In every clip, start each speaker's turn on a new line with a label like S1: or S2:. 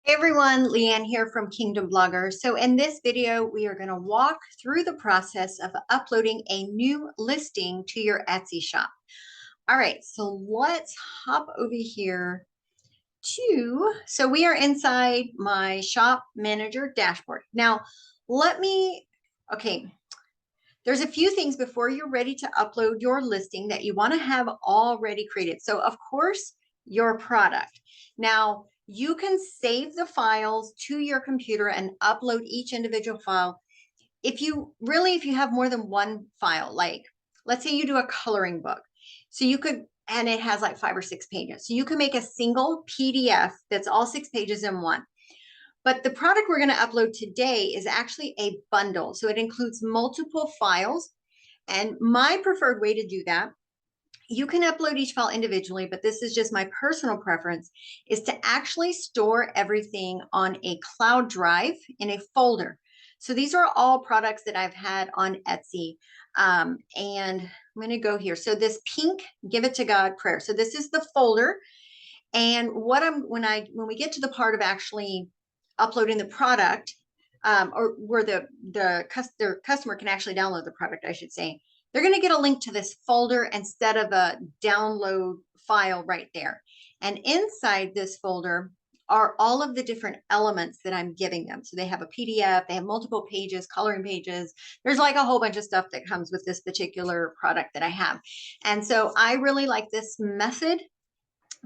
S1: Hey everyone, Leanne here from Kingdom Blogger. So in this video, we are going to walk through the process of uploading a new listing to your Etsy shop. All right, so let's hop over here so we are inside my shop manager dashboard. Now, okay, there's a few things before you're ready to upload your listing that you want to have already created. So of course, your product. Now, you can save the files to your computer and upload each individual file. If you have more than one file, like let's say you do a coloring book. So you could, and it has like 5 or 6 pages. So you can make a single PDF that's all 6 pages in one. But the product we're going to upload today is actually a bundle. So it includes multiple files. And my preferred way to do that, you can upload each file individually, but this is just my personal preference, is to actually store everything on a cloud drive in a folder. So these are all products that I've had on Etsy. And I'm going to go here. So this pink Give It to God prayer. So this is the folder. And when we get to the part of actually uploading the product, or where the customer can actually download the product, I should say, they're going to get a link to this folder instead of a download file right there. And inside this folder are all of the different elements that I'm giving them. So they have a PDF, they have multiple pages, coloring pages. There's like a whole bunch of stuff that comes with this particular product that I have. And so I really like this method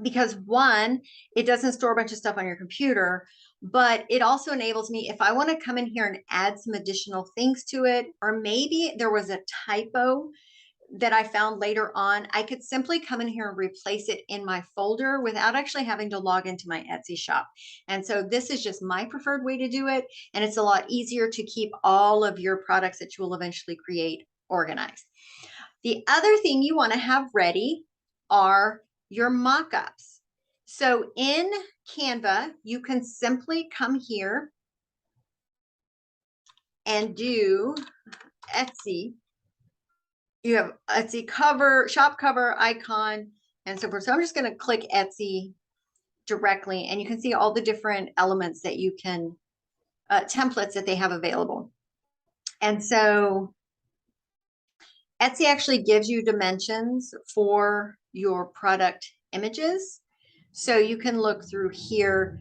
S1: because one, it doesn't store a bunch of stuff on your computer, but it also enables me, if I want to come in here and add some additional things to it, or maybe there was a typo that I found later on, I could simply come in here and replace it in my folder without actually having to log into my Etsy shop. And so this is just my preferred way to do it. And it's a lot easier to keep all of your products that you will eventually create organized. The other thing you want to have ready are your mock-ups. So in Canva, you can simply come here and do Etsy. You have Etsy cover, shop cover, icon, and so forth. So I'm just going to click Etsy directly, and you can see all the different elements that you can, templates that they have available. And so Etsy actually gives you dimensions for your product images. So you can look through here.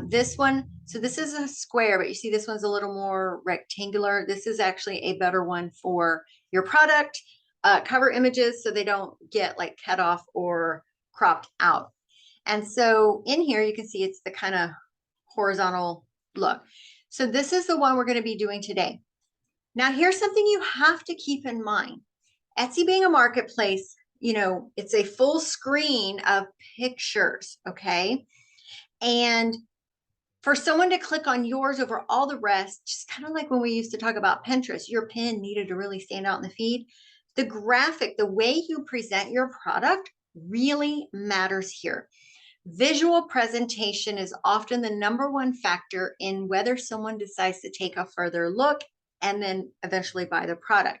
S1: This one, so this is a square, but you see this one's a little more rectangular. This is actually a better one for your product cover images so they don't get like cut off or cropped out. And so in here, you can see it's the kind of horizontal look. So this is the one we're going to be doing today. Now, here's something you have to keep in mind. Etsy being a marketplace, it's a full screen of pictures, okay? And for someone to click on yours over all the rest, just kind of like when we used to talk about Pinterest, your pin needed to really stand out in the feed. The graphic, the way you present your product really matters here. Visual presentation is often the #1 factor in whether someone decides to take a further look and then eventually buy the product.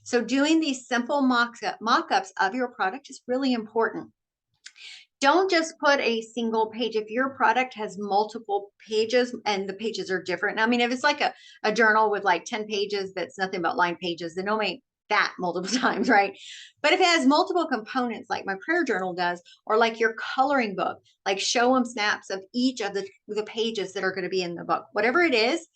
S1: So doing these simple mock-ups of your product is really important. Don't just put a single page. If your product has multiple pages and the pages are different, I mean, if it's like a journal with like 10 pages that's nothing but line pages, then don't make that multiple times, right? But if it has multiple components like my prayer journal does, or like your coloring book, like show them snaps of each of the pages that are going to be in the book, whatever it is,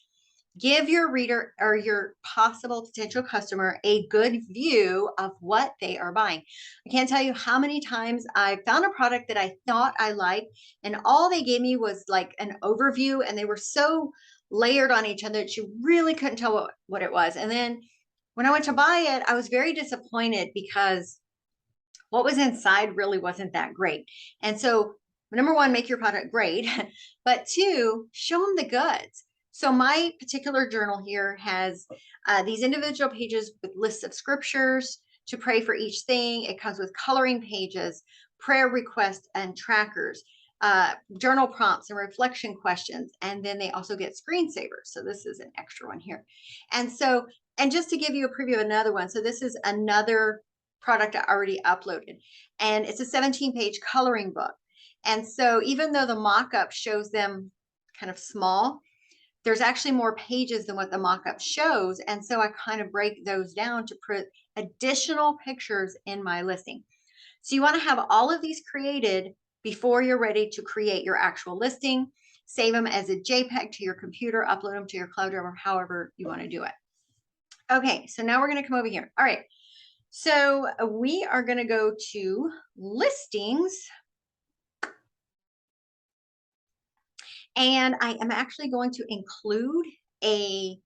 S1: give your reader or your possible potential customer a good view of what they are buying. I can't tell you how many times I found a product that I thought I liked, and all they gave me was like an overview, and they were so layered on each other that you really couldn't tell what it was. And then when I went to buy it, I was very disappointed because what was inside really wasn't that great. And so, #1, make your product great, but 2, show them the goods. So my particular journal here has these individual pages with lists of scriptures to pray for each thing. It comes with coloring pages, prayer requests and trackers, journal prompts and reflection questions. And then they also get screensavers. So this is an extra one here. And so, and just to give you a preview of another one. So this is another product I already uploaded, and it's a 17-page coloring book. And so even though the mock-up shows them kind of small. There's actually more pages than what the mock-up shows. And so I kind of break those down to put additional pictures in my listing. So you want to have all of these created before you're ready to create your actual listing. Save them as a JPEG to your computer, upload them to your cloud drive, or however you want to do it. Okay, so now we're going to come over here. All right, so we are going to go to listings. And I am actually going to include an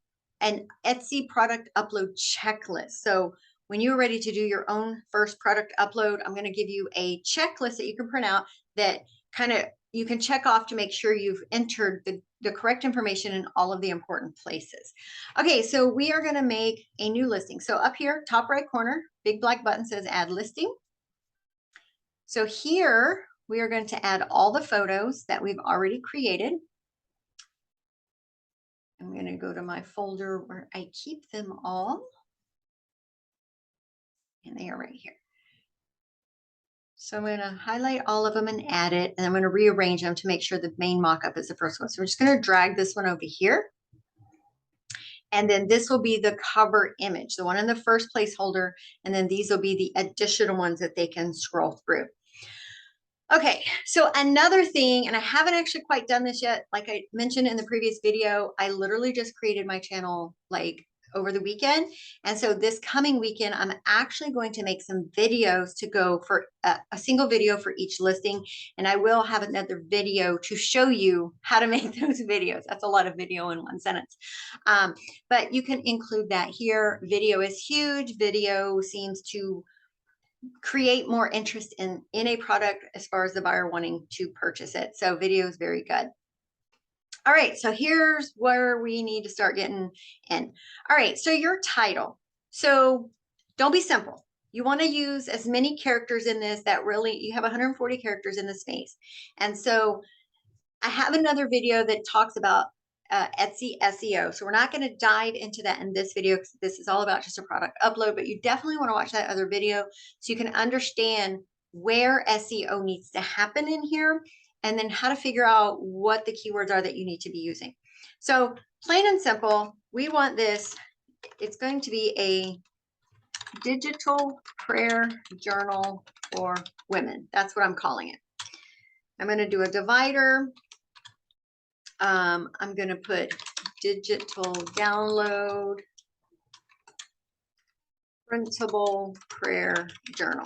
S1: Etsy product upload checklist. So when you're ready to do your own first product upload, I'm going to give you a checklist that you can print out that kind of you can check off to make sure you've entered the correct information in all of the important places. Okay, so we are going to make a new listing. So up here, top right corner, big black button says add listing. So here we are going to add all the photos that we've already created. I'm going to go to my folder where I keep them all. And they are right here. So I'm going to highlight all of them and add it. And I'm going to rearrange them to make sure the main mockup is the first one. So we're just going to drag this one over here. And then this will be the cover image, the one in the first placeholder. And then these will be the additional ones that they can scroll through. Okay, so another thing, and I haven't actually quite done this yet, like I mentioned in the previous video, I literally just created my channel like over the weekend. And so this coming weekend, I'm actually going to make some videos to go for a single video for each listing. And I will have another video to show you how to make those videos. That's a lot of video in one sentence. But you can include that here. Video is huge. Video seems to create more interest in a product as far as the buyer wanting to purchase it. So video is very good. All right, so here's where we need to start getting in. All right, so your title. So don't be simple. You want to use as many characters in this that really, you have 140 characters in the space. And so I have another video that talks about Etsy SEO. So we're not going to dive into that in this video because this is all about just a product upload, but you definitely want to watch that other video so you can understand where SEO needs to happen in here and then how to figure out what the keywords are that you need to be using. So plain and simple, we want this. It's going to be a digital prayer journal for women. That's what I'm calling it. I'm going to do a divider. I'm going to put digital download printable prayer journal.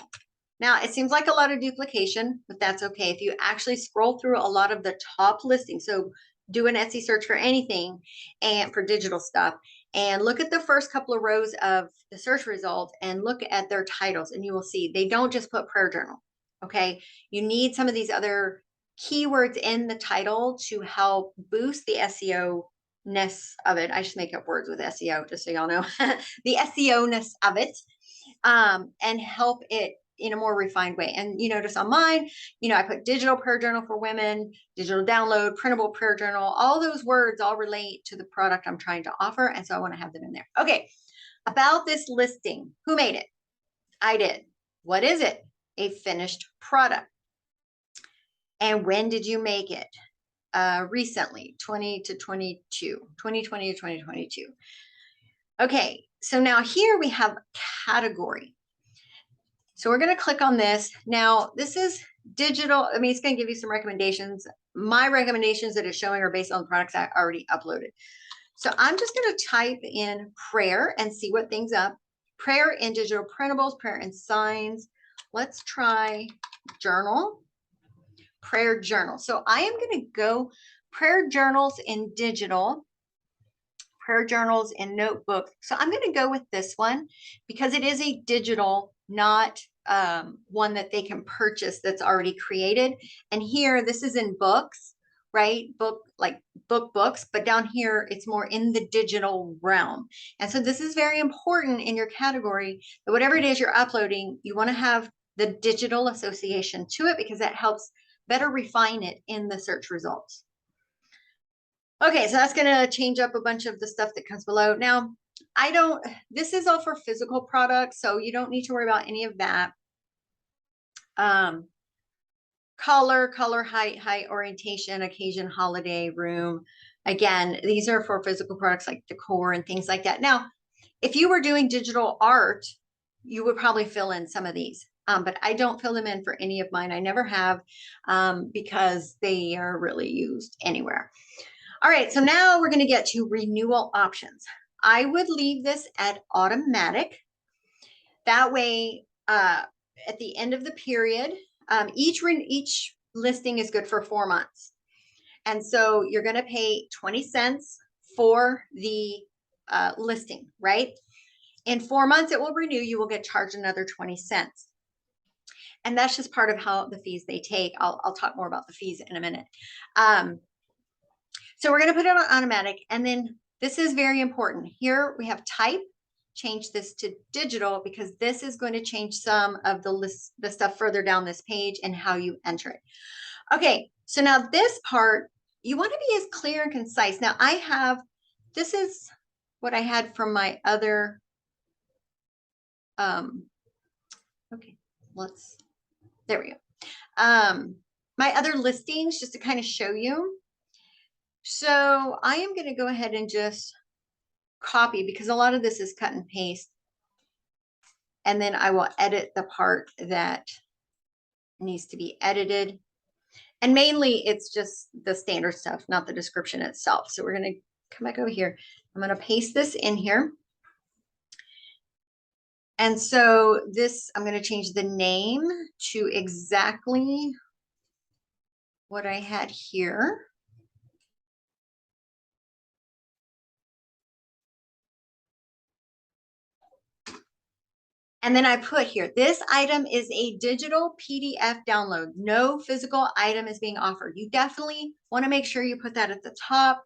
S1: Now, it seems like a lot of duplication, but that's okay. If you actually scroll through a lot of the top listings, so do an Etsy search for anything and for digital stuff, and look at the first couple of rows of the search results and look at their titles, and you will see they don't just put prayer journal. Okay, you need some of these other keywords in the title to help boost the SEO-ness of it. I just make up words with SEO, just so y'all know. The SEO-ness of it, and help it in a more refined way. And you notice on mine, I put digital prayer journal for women, digital download, printable prayer journal. All those words all relate to the product I'm trying to offer. And so I want to have them in there. Okay, about this listing, who made it? I did. What is it? A finished product. And when did you make it? Recently, 2020 to 2022. Okay, so now here we have category. So we're going to click on this. Now, this is digital. I mean, it's going to give you some recommendations. My recommendations that it's showing are based on the products I already uploaded. So I'm just going to type in prayer and see what things up. Prayer in digital printables, prayer in signs. Let's try journal. Prayer journal. So I am going to go prayer journals in digital, prayer journals in notebook. So I'm going to go with this one because it is a digital, not one that they can purchase that's already created. And here, this is in books, right? Books, but down here, it's more in the digital realm. And so this is very important in your category that whatever it is you're uploading, you want to have the digital association to it because that helps better refine it in the search results. Okay, so that's going to change up a bunch of the stuff that comes below. Now, this is all for physical products, so you don't need to worry about any of that. color, height, orientation, occasion, holiday, room. Again, these are for physical products like decor and things like that. Now, if you were doing digital art, you would probably fill in some of these. But I don't fill them in for any of mine. I never have, because they are really used anywhere. All right, so now we're going to get to renewal options. I would leave this at automatic. That way, at the end of the period, each listing is good for 4 months. And so you're going to pay 20 cents for the listing, right? In 4 months, it will renew. You will get charged another 20 cents. And that's just part of how the fees they take. I'll talk more about the fees in a minute. So we're going to put it on automatic. And then this is very important. Here we have type. Change this to digital because this is going to change some of the stuff further down this page and how you enter it. Okay, so now this part, you want to be as clear and concise. Now this is what I had from my other, okay, there we go. My other listings, just to kind of show you. So I am going to go ahead and just copy because a lot of this is cut and paste. And then I will edit the part that needs to be edited. And mainly it's just the standard stuff, not the description itself. So we're going to come back over here. I'm going to paste this in here. And so this, I'm going to change the name to exactly what I had here. And then I put here, this item is a digital PDF download. No physical item is being offered. You definitely want to make sure you put that at the top.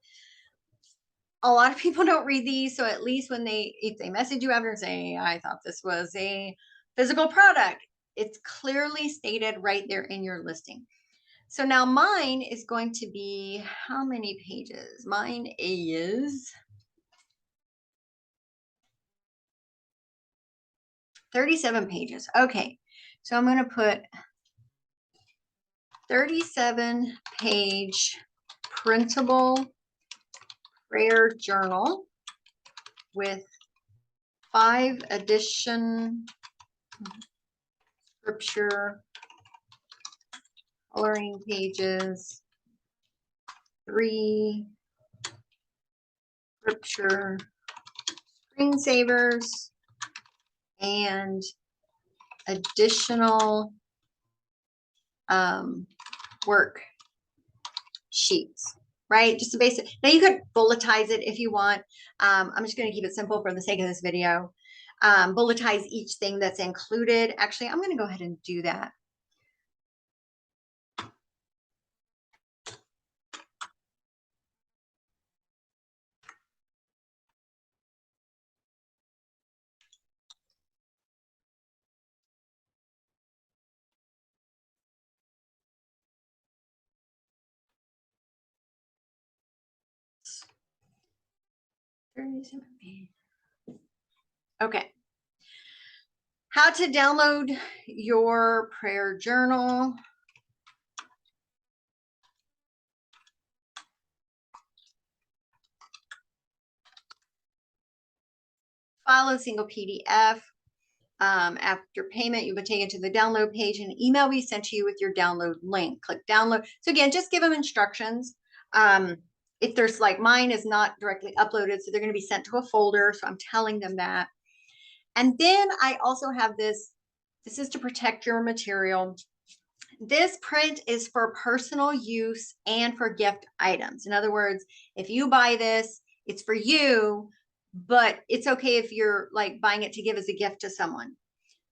S1: A lot of people don't read these. So at least if they message you after and say, I thought this was a physical product, it's clearly stated right there in your listing. So now mine is going to be how many pages? Mine is 37 pages. Okay, so I'm going to put 37 page printable prayer journal with 5 edition scripture coloring pages, 3 scripture screensavers, and additional work sheets, right? Just a basic. Now you could bulletize it if you want. I'm just going to keep it simple for the sake of this video. Bulletize each thing that's included. Actually, I'm going to go ahead and do that. Okay. How to download your prayer journal. File a single PDF. After payment, you would take it to the download page and email will be sent to you with your download link. Click download. So again, just give them instructions. If there's like mine is not directly uploaded, so they're going to be sent to a folder. So I'm telling them that. And then I also have this. This is to protect your material. This print is for personal use and for gift items. In other words, if you buy this, it's for you, but it's okay if you're like buying it to give as a gift to someone.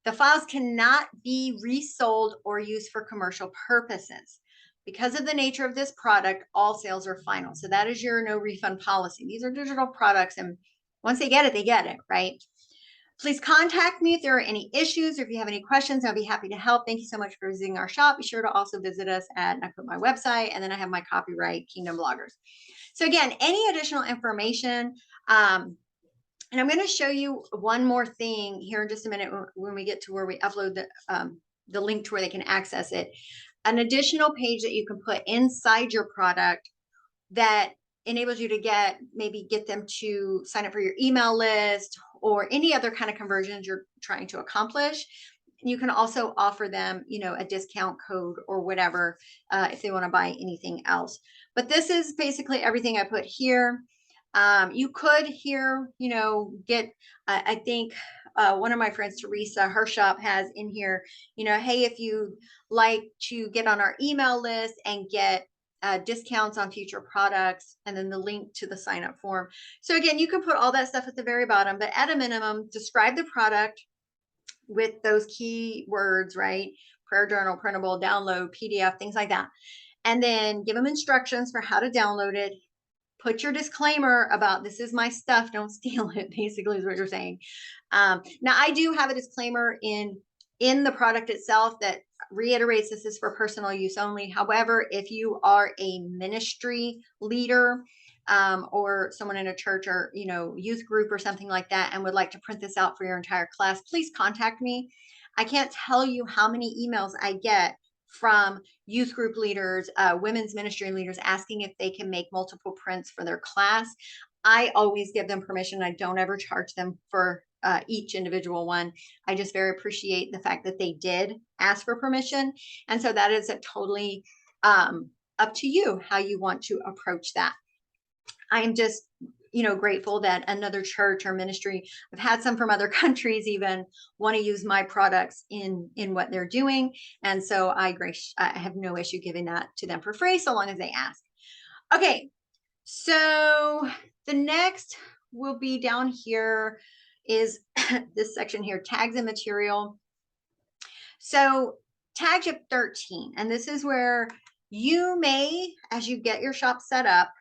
S1: The files cannot be resold or used for commercial purposes. Because of the nature of this product, all sales are final. So that is your no refund policy. These are digital products, and once they get it, right? Please contact me if there are any issues or if you have any questions. I'll be happy to help. Thank you so much for visiting our shop. Be sure to also visit us at, I put my website, and then I have my copyright, Kingdom Bloggers. So again, any additional information, and I'm going to show you one more thing here in just a minute when we get to where we upload the link to where they can access it. an additional page that you can put inside your product that enables you to get them to sign up for your email list or any other kind of conversions you're trying to accomplish. You can also offer them, a discount code or whatever, if they want to buy anything else. But this is basically everything I put here. You could here, get, I think one of my friends, Teresa, her shop has in here, hey, if you like to get on our email list and get discounts on future products, and then the link to the sign up form. So again, you can put all that stuff at the very bottom, but at a minimum, describe the product with those key words, right? Prayer journal, printable, download, PDF, things like that. And then give them instructions for how to download it. Put your disclaimer about this is my stuff, don't steal it, basically is what you're saying. Now I do have a disclaimer in the product itself that reiterates this is for personal use only. However, if you are a ministry leader or someone in a church or youth group or something like that and would like to print this out for your entire class, please contact me. I can't tell you how many emails I get from youth group leaders, women's ministry leaders asking if they can make multiple prints for their class. I always give them permission. I don't ever charge them for each individual one. I just very appreciate the fact that they did ask for permission. And so that is totally up to you how you want to approach that. I'm just, grateful that another church or ministry, I've had some from other countries even, want to use my products in what they're doing. And so I have no issue giving that to them for free, so long as they ask. Okay, so the next will be down here is this section here, tags and material. So tag tip 13, and this is where you may, as you get your shop set up,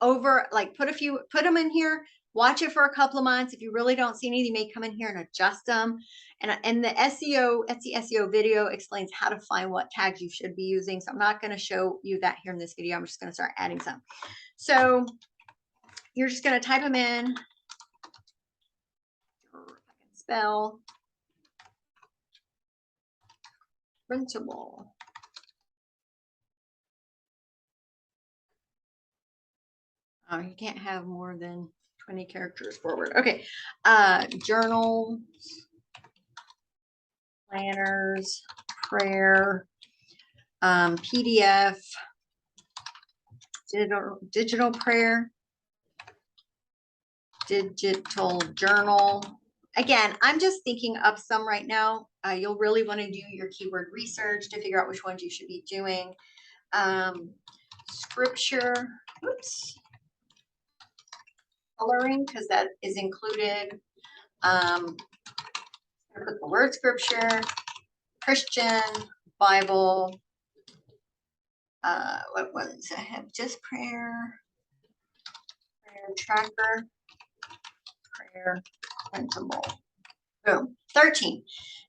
S1: put them in here, watch it for a couple of months. If you really don't see any, you may come in here and adjust them. And the Etsy SEO video explains how to find what tags you should be using. So I'm not going to show you that here in this video. I'm just going to start adding some. So you're just going to type them in. If I can spell printable. You can't have more than 20 characters forward. Okay. Journals, planners, prayer, PDF, digital prayer, digital journal. Again, I'm just thinking up some right now. You'll really want to do your keyword research to figure out which ones you should be doing. Scripture, coloring, because that is included. Put the word scripture, Christian, Bible. What ones I have? Just prayer tracker, prayer printable. Boom, 13.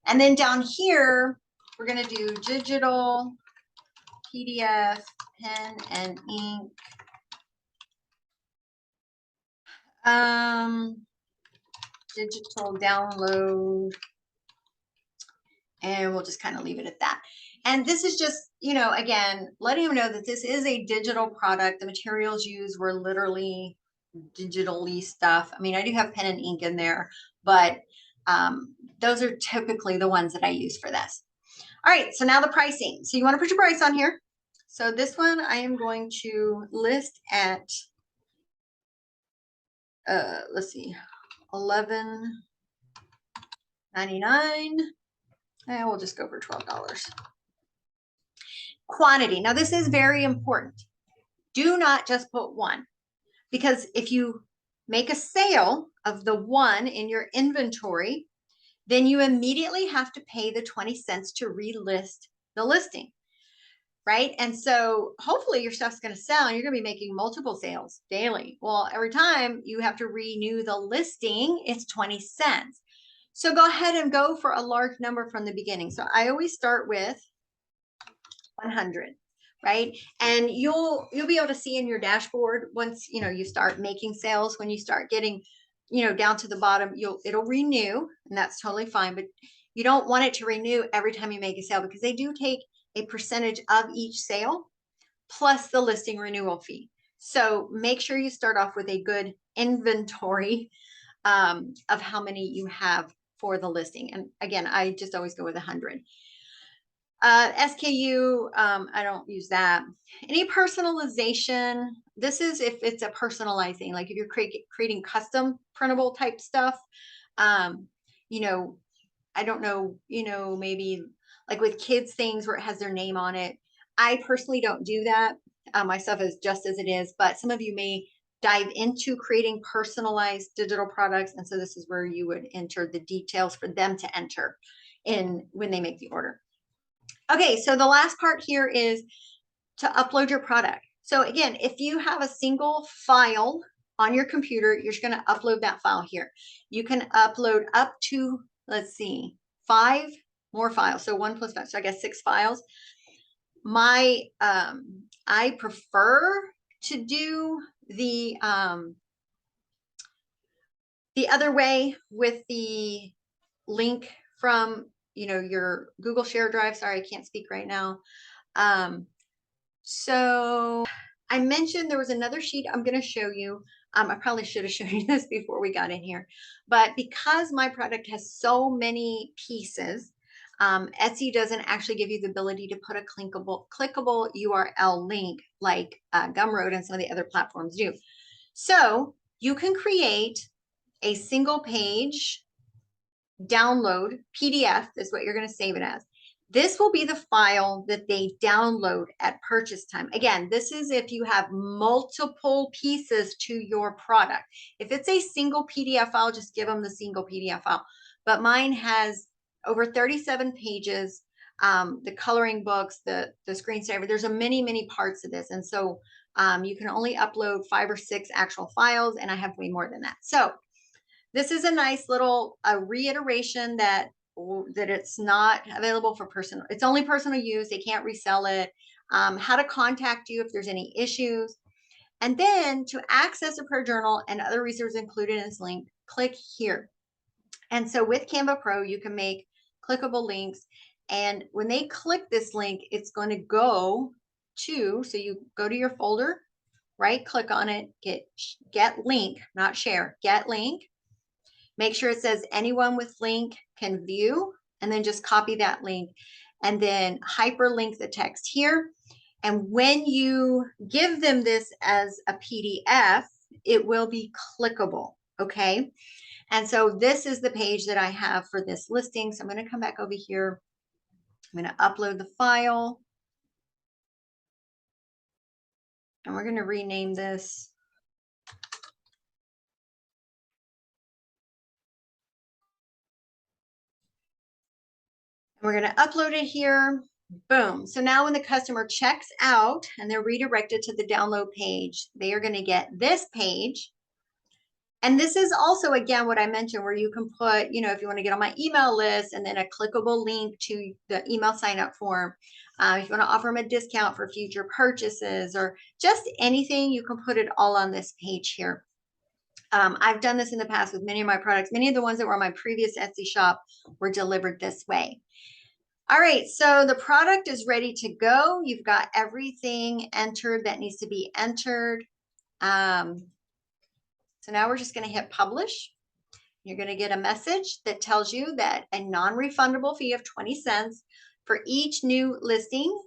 S1: And then down here, we're going to do digital, PDF, pen and ink. Digital download, and we'll just kind of leave it at that. And this is just, again, letting them know that this is a digital product. The materials used were literally digitally stuff. I mean, I do have pen and ink in there, but those are typically the ones that I use for this. All right, so now the pricing. So you want to put your price on here. So this one I am going to list at let's see, $11.99, and we'll just go for $12. Quantity. Now this is very important. Do not just put one, because if you make a sale of the one in your inventory, then you immediately have to pay the 20 cents to relist the listing. Right? And so hopefully your stuff's going to sell and you're going to be making multiple sales daily. Well, every time you have to renew the listing, it's 20 cents. So go ahead and go for a large number from the beginning. So I always start with 100, right? And you'll be able to see in your dashboard once, you start making sales, when you start getting, down to the bottom, it'll renew, and that's totally fine. But you don't want it to renew every time you make a sale, because they do take a percentage of each sale plus the listing renewal fee. So make sure you start off with a good inventory of how many you have for the listing. And again, I just always go with 100. SKU, I don't use that. Any personalization, this is if it's a personalizing, like if you're creating custom printable type stuff, you know, I don't know, maybe like with kids things where it has their name on it. I personally don't do that. My stuff is just as it is, but some of you may dive into creating personalized digital products. And so this is where you would enter the details for them to enter in when they make the order. Okay, so the last part here is to upload your product. So again, if you have a single file on your computer, you're just going to upload that file here. You can upload up to, let's see, 5 more files. So 1 plus 5, so I guess 6 files. I prefer to do the other way with the link from, your Google Share Drive. Sorry, I can't speak right now. So I mentioned there was another sheet I'm going to show you. I probably should have shown you this before we got in here, but because my product has so many pieces, Etsy doesn't actually give you the ability to put a clickable URL link like Gumroad and some of the other platforms do. So you can create a single page download PDF is what you're going to save it as. This will be the file that they download at purchase time. Again, this is if you have multiple pieces to your product. If it's a single PDF file, just give them the single PDF file. But mine has over 37 pages, the coloring books, the screensaver. There's many parts of this. And so you can only upload 5 or 6 actual files, and I have way more than that. So this is a nice little reiteration that it's not available for personal. It's only personal use. They can't resell it. How to contact you if there's any issues. And then to access a prayer journal and other resources included in this link, click here. And so with Canva Pro, you can make clickable links. And when they click this link, it's going to go to, so you go to your folder, right click on it, get link, not share, get link. Make sure it says anyone with link can view, and then just copy that link and then hyperlink the text here. And when you give them this as a PDF, it will be clickable. Okay. And so this is the page that I have for this listing. So I'm going to come back over here. I'm going to upload the file. And we're going to rename this. We're going to upload it here. Boom. So now when the customer checks out and they're redirected to the download page, they are going to get this page. And this is also, again, what I mentioned, where you can put, if you want to get on my email list, and then a clickable link to the email sign up form. If you want to offer them a discount for future purchases or just anything, you can put it all on this page here. I've done this in the past with many of my products. Many of the ones that were on my previous Etsy shop were delivered this way. All right, so the product is ready to go. You've got everything entered that needs to be entered. So now we're just going to hit publish. You're going to get a message that tells you that a non-refundable fee of 20 cents for each new listing.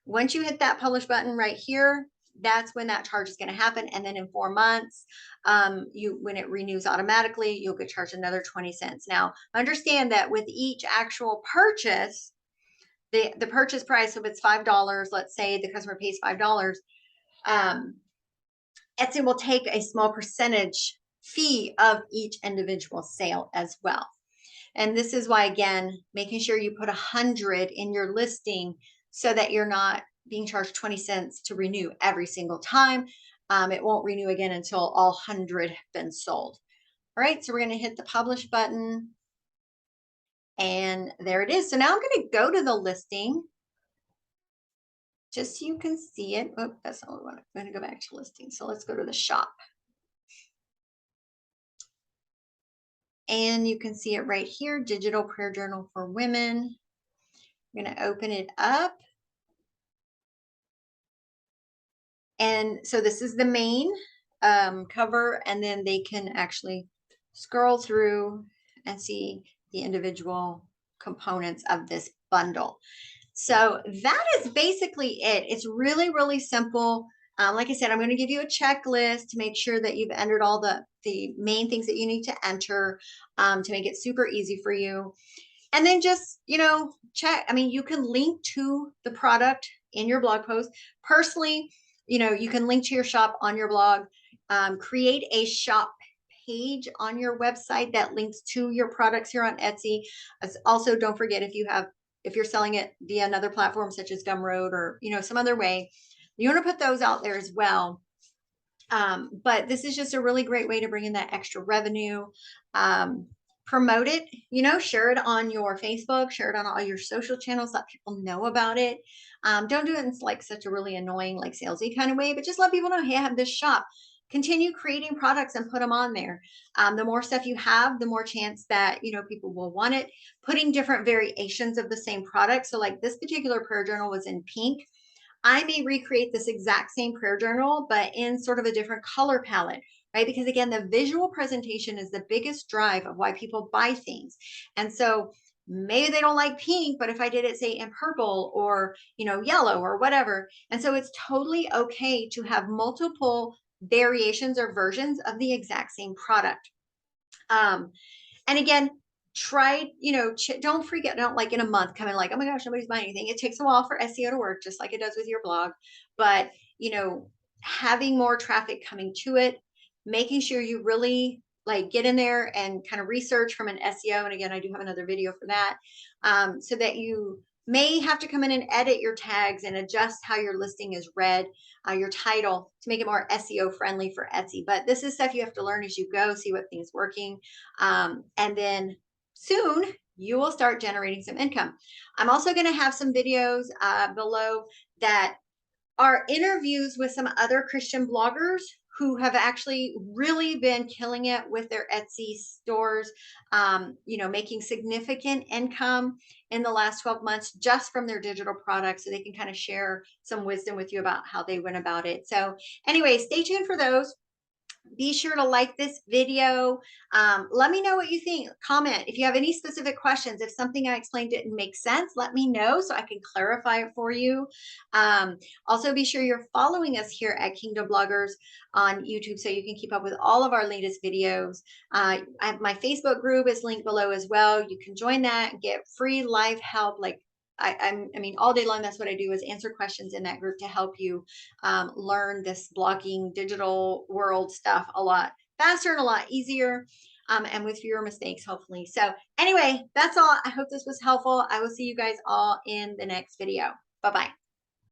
S1: Once you hit that publish button right here, that's when that charge is going to happen. And then in 4 months, when it renews automatically, you'll get charged another 20 cents. Now, understand that with each actual purchase, the purchase price, so if it's $5, let's say the customer pays $5, Etsy will take a small percentage fee of each individual sale as well. And this is why, again, making sure you put 100 in your listing so that you're not being charged 20 cents to renew every single time. It won't renew again until all 100 have been sold. All right, so we're going to hit the publish button. And there it is. So now I'm going to go to the listing just so you can see it. Oh, that's not what I want. I'm going to go back to listing. So let's go to the shop. And you can see it right here, Digital Prayer Journal for Women. I'm going to open it up. And so this is the main cover, and then they can actually scroll through and see the individual components of this bundle. So that is basically it. It's really, really simple. Like I said, I'm going to give you a checklist to make sure that you've entered all the main things that you need to enter to make it super easy for you. And then just, check. I mean, you can link to the product in your blog post. Personally, you can link to your shop on your blog, create a shop page on your website that links to your products here on Etsy. Also, don't forget if you're selling it via another platform such as Gumroad or, some other way, you want to put those out there as well. But this is just a really great way to bring in that extra revenue. Promote it, share it on your Facebook, share it on all your social channels, let people know about it. Don't do it in like such a really annoying, like salesy kind of way, but just let people know, hey, I have this shop. Continue creating products and put them on there. The more stuff you have, the more chance that, people will want it. Putting different variations of the same product. So like this particular prayer journal was in pink. I may recreate this exact same prayer journal, but in sort of a different color palette, right? Because again, the visual presentation is the biggest drive of why people buy things. And so maybe they don't like pink, but if I did it, say, in purple or, yellow or whatever. And so it's totally okay to have multiple variations or versions of the exact same product. And again, try, don't freak out. Don't like in a month come in like, oh my gosh, nobody's buying anything. It takes a while for SEO to work, just like it does with your blog. But, having more traffic coming to it, making sure you really like get in there and kind of research from an SEO. And again, I do have another video for that, so that you may have to come in and edit your tags and adjust how your listing is read, your title, to make it more SEO friendly for Etsy. But this is stuff you have to learn as you go, see what things working. And then soon you will start generating some income. I'm also going to have some videos below that are interviews with some other Christian bloggers who have actually really been killing it with their Etsy stores, making significant income in the last 12 months just from their digital products. So they can kind of share some wisdom with you about how they went about it. So anyway, stay tuned for those. Be sure to like this video. Let me know what you think. Comment if you have any specific questions. If something I explained didn't make sense, let me know so I can clarify it for you. Also, be sure you're following us here at Kingdom Bloggers on YouTube so you can keep up with all of our latest videos. My Facebook group is linked below as well. You can join that and get free live help. Like I mean, all day long, that's what I do, is answer questions in that group to help you learn this blogging digital world stuff a lot faster and a lot easier, and with fewer mistakes, hopefully. So anyway, that's all. I hope this was helpful. I will see you guys all in the next video. Bye-bye.